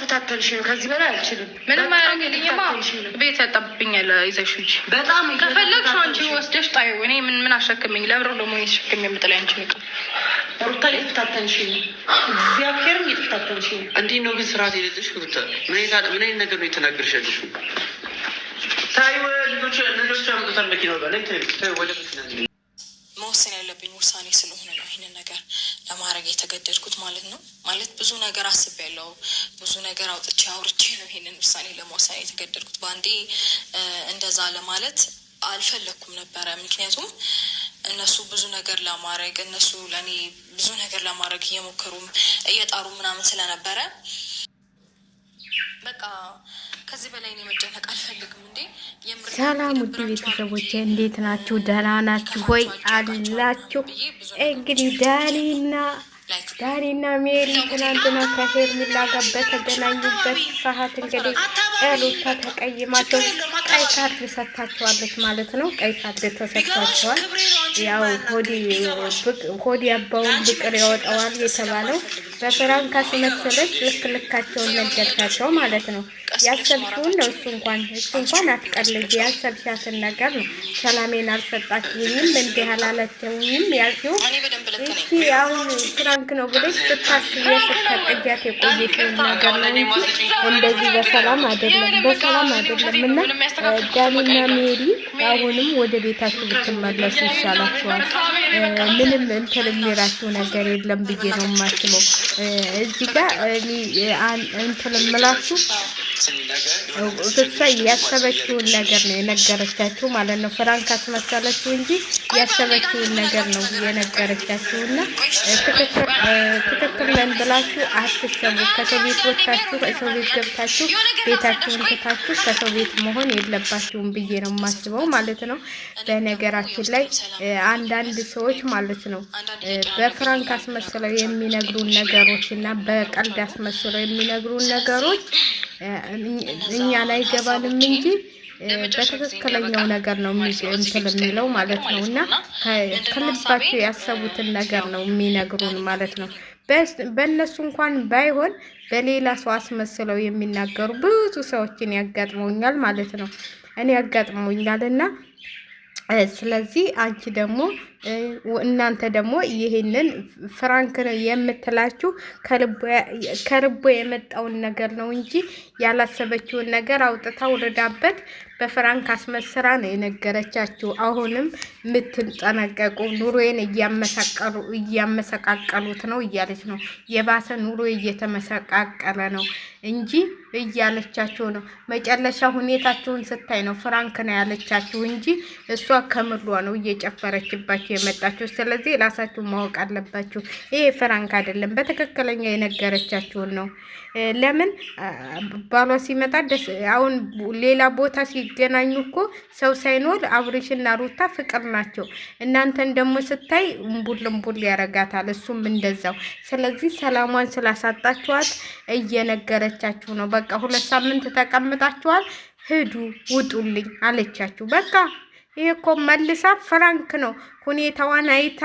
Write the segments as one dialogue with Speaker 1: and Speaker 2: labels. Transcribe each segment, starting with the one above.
Speaker 1: እየተፈታተንሽ ነው። ከዚህ በላይ አልችልም።
Speaker 2: ምንም አያደርግልኝማ። ቤት ያጣብኛል። ይዘሽ ሂጂ
Speaker 1: በጣም
Speaker 2: ከፈለግሽ አንቺ ወስደሽ ጣይው። እኔ ምን አሸክመኝ? ለብሮ ደግሞ የተሸክም የምጥላይ አንቺ ነው።
Speaker 1: ሩታ እየተፈታተንሽ ነው። እግዚአብሔርም እየተፈታተንሽ ነው።
Speaker 3: እንዲህ ነው ግን ስርዓት የሌለሽ ሩታ። ምን አይነት ነገር ነው የተናገርሻለሽ? ታይ ልጆች አምጥተን መኪናው ጋር ላይ ወደ መኪና
Speaker 4: መወሰን ያለብኝ ውሳኔ ስለሆነ ነው ይህንን ነገር ለማድረግ የተገደድኩት ማለት ነው። ማለት ብዙ ነገር አስቤያለሁ፣ ብዙ ነገር አውጥቼ አውርቼ ነው ይህንን ውሳኔ ለመወሰን የተገደድኩት። በአንዴ እንደዛ ለማለት አልፈለኩም ነበረ። ምክንያቱም እነሱ ብዙ ነገር ለማድረግ እነሱ ለእኔ ብዙ ነገር ለማድረግ እየሞከሩም እየጣሩ ምናምን ስለነበረ በቃ ከዚህ በላይ እኔ መጨነቅ አልፈልግም። እንዴ
Speaker 5: ሰላም ውድ ቤተሰቦቼ እንዴት ናችሁ? ደህና ናችሁ ሆይ አላችሁ? እንግዲህ ዳኒና ሜሪ ትናንትና ከሄርሜላ ጋር በተገናኙበት ሰዓት እንግዲህ ሩታ ተቀይማቸው ቀይ ካርድ ሰጥታቸዋለች ማለት ነው። ቀይ ካርድ ተሰጥቷቸዋል። ያው ሆዲ ያባውን ብቅር ያወጣዋል የተባለው በፍራንክ አስመሰለች። ልካቸውን ነገርካቸው ማለት ነው። ያሰብሽውን ነው። እሱ እንኳን አትቀልጂ። ያሰብሻትን ነገር ነው። ሰላሜን አልሰጣችሁኝም እንዲህ አላለችውኝም ያልሽው እቺ አሁን ፍራንክ ነው ብለሽ ስታስቢ ስታቀጃት የቆየሽውን ነገር ነው እንጂ እንደዚህ በሰላም አይደለም እና ዳኒና ሜሪ አሁንም ወደ ቤታችሁ ብትመለሱ ይሻላችኋል። ምንም እንትን የሚራችሁ ነገር የለም ብዬ ነው የማስበው። እዚህ ጋር እንትን የምላችሁ ያሰበችውን ነገር ነው የነገረቻችሁ ማለት ነው። ፍራንክ አስመሰለችው እንጂ ያሰበችውን ነገር ነው የነገረቻችሁ እና ትክክል ነን ብላችሁ አትሰሙ። ከሰው ቤት ወጥታችሁ ከሰው ቤት ገብታችሁ ቤታችሁን ትታችሁ ከሰው ቤት መሆን የለባችሁም ብዬ ነው የማስበው ማለት ነው። በነገራችን ላይ አንዳንድ ሰዎች ማለት ነው በፍራንክ አስመስለው የሚነግሩን ነገሮች እና በቀልድ አስመስለው የሚነግሩን ነገሮች እኛን አይገባንም እንጂ በትክክለኛው ነገር ነው እንትን የሚለው ማለት ነው። እና ከልባቸው ያሰቡትን ነገር ነው የሚነግሩን ማለት ነው። በእነሱ እንኳን ባይሆን በሌላ ሰው አስመስለው የሚናገሩ ብዙ ሰዎችን ያጋጥመውኛል ማለት ነው። እኔ ያጋጥመውኛል እና ስለዚህ አንቺ ደግሞ እናንተ ደግሞ ይሄንን ፍራንክ ነው የምትላችሁ ከልቦ የመጣውን ነገር ነው እንጂ ያላሰበችውን ነገር አውጥታ ወረዳበት በፍራንክ አስመስራ ነው የነገረቻችሁ። አሁንም የምትጠነቀቁ ኑሮዬን እያመሰቃቀሉት ነው እያለች ነው። የባሰ ኑሮ እየተመሰቃቀለ ነው እንጂ እያለቻችሁ ነው። መጨረሻ ሁኔታችሁን ስታይ ነው ፍራንክ ነው ያለቻችሁ እንጂ እሷ ከምሯ ነው እየጨፈረችባችሁ የመጣችሁ። ስለዚህ ራሳችሁን ማወቅ አለባችሁ። ይሄ ፍራንክ አይደለም፣ በትክክለኛ የነገረቻችሁን ነው። ለምን ባሏ ሲመጣ አሁን ሌላ ቦታ ሲገናኙ እኮ ሰው ሳይኖር አብርሽና ሩታ ፍቅር ናቸው። እናንተን ደግሞ ስታይ እምቡል ያረጋታል፣ እሱም እንደዛው። ስለዚህ ሰላሟን ስላሳጣችኋት እየነገረቻችሁ ነው። በቃ 2 ሳምንት ተቀምጣችኋል፣ ሂዱ ውጡልኝ አለቻችሁ። በቃ ይሄ እኮ መልሳ ፍራንክ ነው። ሁኔታዋን አይታ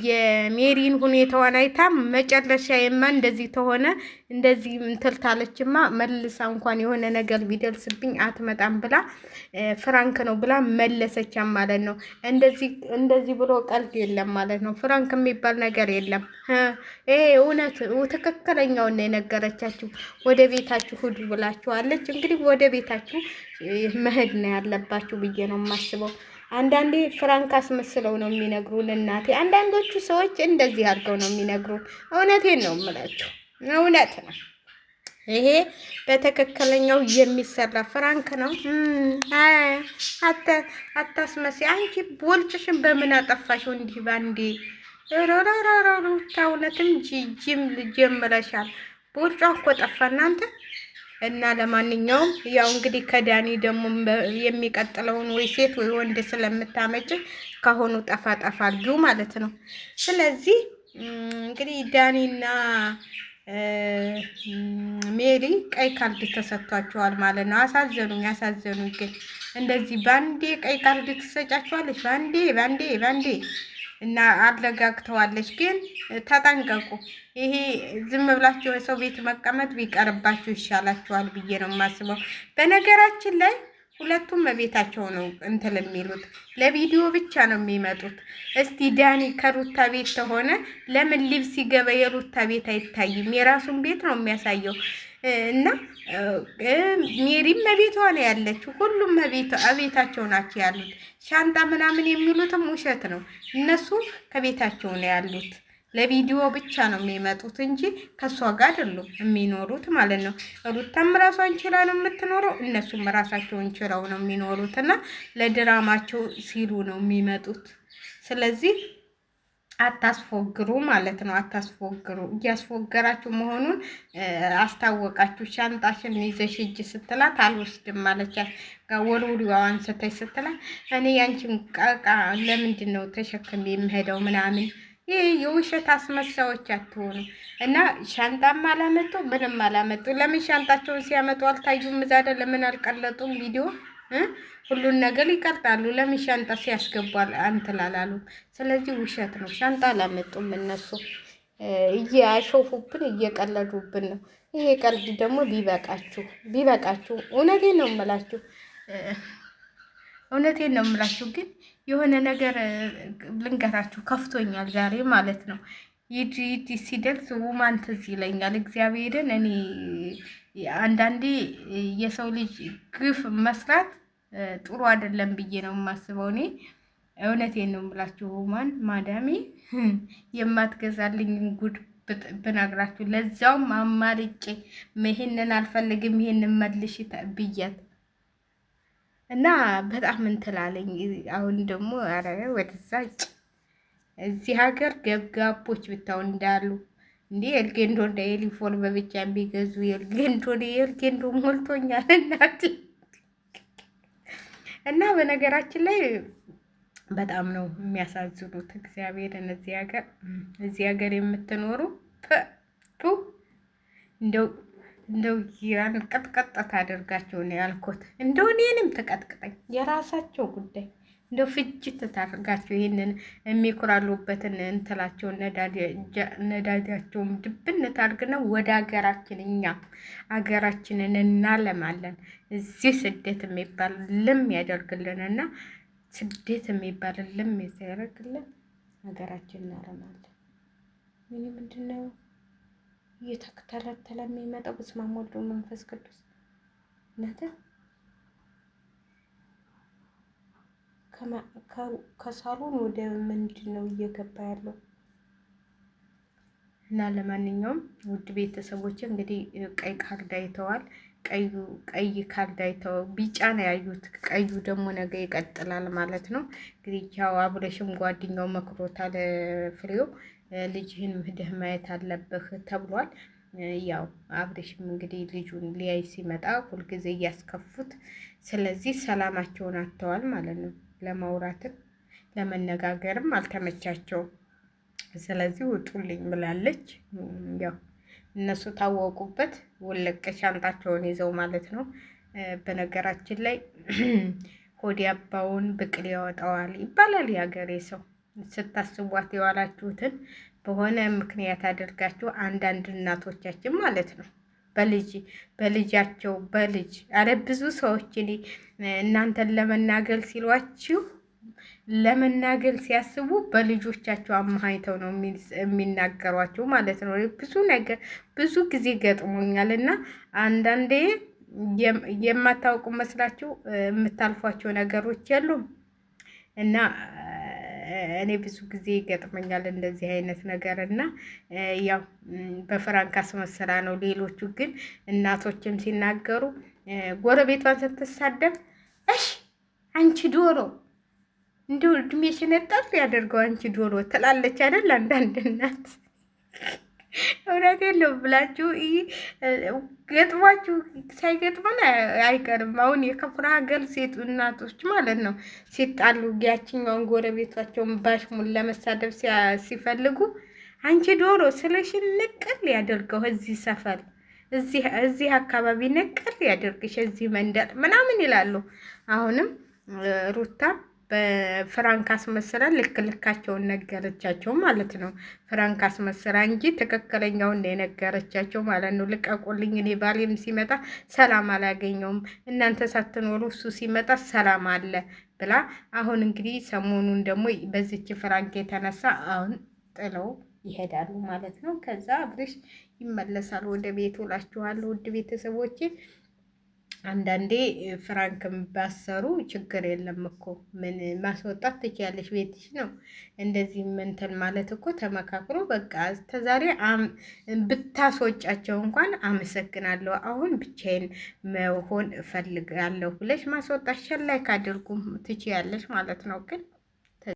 Speaker 5: የሜሪን ሁኔታዋን አይታ መጨረሻ እንደዚህ ተሆነ እንደዚህ እንትልታለችማ መልሳ እንኳን የሆነ ነገር ቢደርስብኝ አትመጣም ብላ ፍራንክ ነው ብላ መለሰቻ ማለት ነው። እንደዚህ ብሎ ቀልድ የለም ማለት ነው። ፍራንክ የሚባል ነገር የለም። ይሄ እውነት ትክክለኛውን ነው የነገረቻችሁ። ወደ ቤታችሁ ሂዱ ብላችኋለች። እንግዲህ ወደ ቤታችሁ መሄድ ነው ያለባችሁ ብዬ ነው የማስበው። አንዳንዴ ፍራንክ አስመስለው ነው የሚነግሩን እናቴ። አንዳንዶቹ ሰዎች እንደዚህ አድርገው ነው የሚነግሩን። እውነቴን ነው የምላችሁ፣ እውነት ነው። ይሄ በትክክለኛው የሚሰራ ፍራንክ ነው። አታስመሲ። አንቺ ቦልጭሽን በምን አጠፋሽው እንዲህ ባንዴ? ሩታ እውነትም ጀምረሻል። ቦልጫ እኮ ጠፋ እናንተ። እና ለማንኛውም ያው እንግዲህ ከዳኒ ደግሞ የሚቀጥለውን ወይ ሴት ወይ ወንድ ስለምታመጭ ካሁኑ ጠፋ አድርጊው ማለት ነው። ስለዚህ እንግዲህ ዳኒና ሜሪ ቀይ ካርድ ተሰጥቷቸዋል ማለት ነው። አሳዘኑኝ ግን እንደዚህ ባንዴ ቀይ ካርድ ትሰጫቸዋለች። ባንዴ እና አረጋግተዋለች። ግን ተጠንቀቁ። ይሄ ዝም ብላችሁ የሰው ቤት መቀመጥ ቢቀርባችሁ ይሻላችኋል ብዬ ነው የማስበው። በነገራችን ላይ ሁለቱም በቤታቸው ነው እንትን የሚሉት፣ ለቪዲዮ ብቻ ነው የሚመጡት። እስቲ ዳኒ ከሩታ ቤት ከሆነ ለምን ልብስ ሲገባ የሩታ ቤት አይታይም? የራሱን ቤት ነው የሚያሳየው። እና ሜሪም በቤቷ ነው ያለችው። ሁሉም ቤታቸው ናቸው ያሉት። ሻንጣ ምናምን የሚሉትም ውሸት ነው። እነሱ ከቤታቸው ነው ያሉት። ለቪዲዮ ብቻ ነው የሚመጡት እንጂ ከሷ ጋር አይደሉም የሚኖሩት ማለት ነው። ሩታም ራሷን ችላ ነው የምትኖረው፣ እነሱም ራሳቸውን ችለው ነው የሚኖሩት እና ለድራማቸው ሲሉ ነው የሚመጡት። ስለዚህ አታስፎግሩ ማለት ነው። አታስፎግሩ። እያስፎገራችሁ መሆኑን አስታወቃችሁ። ሻንጣሽን ይዘሽ እጅ ስትላት አልወስድም ማለቻት። ወልውሊዋን አንስተሽ ስትላት እኔ ያንቺን ቃቃ ለምንድን ነው ተሸክሜ የምሄደው ምናምን። ይህ የውሸት አስመሳዮች አትሆኑ እና ሻንጣም አላመጡ ምንም አላመጡ። ለምን ሻንጣቸውን ሲያመጡ አልታዩም? እዛደ ለምን አልቀለጡም ቪዲዮ? ሁሉን ነገር ይቀርጣሉ። ለምን ሻንጣ ሲያስገቧል አንትላላሉ? ስለዚህ ውሸት ነው። ሻንጣ አላመጡም እነሱ። እያሾፉብን እየቀለዱብን ነው። ይሄ ቀልድ ደግሞ ቢበቃችሁ እውነቴን ነው የምላችሁ ግን የሆነ ነገር ልንገራችሁ፣ ከፍቶኛል ዛሬ ማለት ነው። ይድ ሲደርስ ውማን ትዝ ይለኛል። እግዚአብሔርን እኔ አንዳንዴ የሰው ልጅ ግፍ መስራት ጥሩ አይደለም ብዬ ነው የማስበው። እኔ እውነቴን ነው የምላችሁ። ውማን ማዳሜ የማትገዛልኝ ጉድ ብነግራችሁ፣ ለዛውም አማርጬ ይሄንን አልፈልግም ይሄንን መልሽ ብያት እና በጣም እንትላለኝ። አሁን ደግሞ ኧረ ወደዛጭ እዚህ ሀገር ገብጋቦች ብታው እንዳሉ እንዴ ኤልጌንዶ እንደ ዩኒፎርም በብቻ የሚገዙ ኤልጌንዶ ሞልቶኛል እናቴ። እና በነገራችን ላይ በጣም ነው የሚያሳዝኑት። እግዚአብሔርን እዚህ ሀገር የምትኖሩ እንደው ያን ቀጥቀጥ ታደርጋቸው ነው ያልኩት። እንደው እኔንም ተቀጥቅጠኝ፣ የራሳቸው ጉዳይ። እንደው ፍጅት ታደርጋቸው። ይሄንን የሚኩራሉበትን እንትላቸውን ነዳጃቸውን ድብን ታርግነው ወደ ሀገራችን፣ እኛ ሀገራችንን እናለማለን። እዚህ ስደት የሚባል ልም ያደርግልንና ስደት የሚባል ልም ያደርግልን፣ ሀገራችን እናለማለን። ምን ምንድነው እየተከተለ የሚመጣው? በስመ አብ ወወልድ ወመንፈስ ቅዱስ። እናንተ ከሳሎን ወደ ምንድን ነው እየገባ ያለው? እና ለማንኛውም ውድ ቤተሰቦች እንግዲህ ቀይ ካርድ አይተዋል። ቀይ ካርድ አይተው ቢጫ ነው ያዩት። ቀዩ ደግሞ ነገ ይቀጥላል ማለት ነው። እንግዲህ ያው አብረሽም ጓደኛው መክሮታል ፍሬው ልጅህን ሂደህ ማየት አለብህ ተብሏል። ያው አብረሽም እንግዲህ ልጁን ሊያይ ሲመጣ ሁልጊዜ እያስከፉት፣ ስለዚህ ሰላማቸውን አጥተዋል ማለት ነው። ለማውራትም ለመነጋገርም አልተመቻቸውም። ስለዚህ ውጡልኝ ብላለች። ያው እነሱ ታወቁበት ወለቀ ሻንጣቸውን ይዘው ማለት ነው። በነገራችን ላይ ሆድ ያባውን ብቅል ያወጣዋል ይባላል የሀገሬ ሰው። ስታስቧት የዋላችሁትን በሆነ ምክንያት አድርጋችሁ አንዳንድ እናቶቻችን ማለት ነው በልጃቸው አረ ብዙ ሰዎች እኔ እናንተን ለመናገር ሲሏችሁ ለመናገር ሲያስቡ በልጆቻቸው አማሃይተው ነው የሚናገሯቸው ማለት ነው። ብዙ ጊዜ ገጥሞኛል እና አንዳንዴ የማታውቁ መስላችሁ የምታልፏቸው ነገሮች የሉም እና እኔ ብዙ ጊዜ ይገጥመኛል እንደዚህ አይነት ነገር እና ያው በፍራንክ አስመሰላ ነው። ሌሎቹ ግን እናቶችም ሲናገሩ ጎረቤቷን ስትሳደብ እሺ አንቺ ዶሮ እንደው እድሜሽን ጠፍ ያደርገው አንቺ ዶሮ ትላለች አይደል? አንዳንድ እናት እውነቴን ነው ብላችሁ ገጥሟችሁ ሳይገጥመን አይቀርም። አሁን የከፍራ ሀገር ሴት እናቶች ማለት ነው ሲጣሉ ያችኛውን ጎረቤቷቸውን ባሽሙን ለመሳደብ ሲፈልጉ አንቺ ዶሮ ስለሽን ንቅል ያደርገው እዚህ ሰፈር እዚህ አካባቢ ንቅል ያደርግሽ እዚህ መንደር ምናምን ይላሉ። አሁንም ሩታ በፍራንክ አስመስላ ልካቸውን ነገረቻቸው ማለት ነው። ፍራንክ አስመስላ እንጂ ትክክለኛውን የነገረቻቸው ማለት ነው። ልቀቁልኝ፣ እኔ ባሌም ሲመጣ ሰላም አላገኘውም፣ እናንተ ሳትኖሩ እሱ ሲመጣ ሰላም አለ ብላ አሁን እንግዲህ ሰሞኑን ደግሞ በዚች ፍራንክ የተነሳ አሁን ጥለው ይሄዳሉ ማለት ነው። ከዛ አብርሽ ይመለሳል ወደ ቤቱ እላችኋለሁ ውድ ቤተሰቦቼ። አንዳንዴ ፍራንክም ባሰሩ ችግር የለም እኮ ምን ማስወጣት ትችያለሽ፣ ቤትሽ ነው። እንደዚህ ምንትን ማለት እኮ ተመካክሮ በቃ ተዛሬ ብታስወጫቸው እንኳን አመሰግናለሁ፣ አሁን ብቻዬን መሆን እፈልጋለሁ ብለሽ ማስወጣት ሸላይ ካድርጉም ትችያለሽ ማለት ነው ግን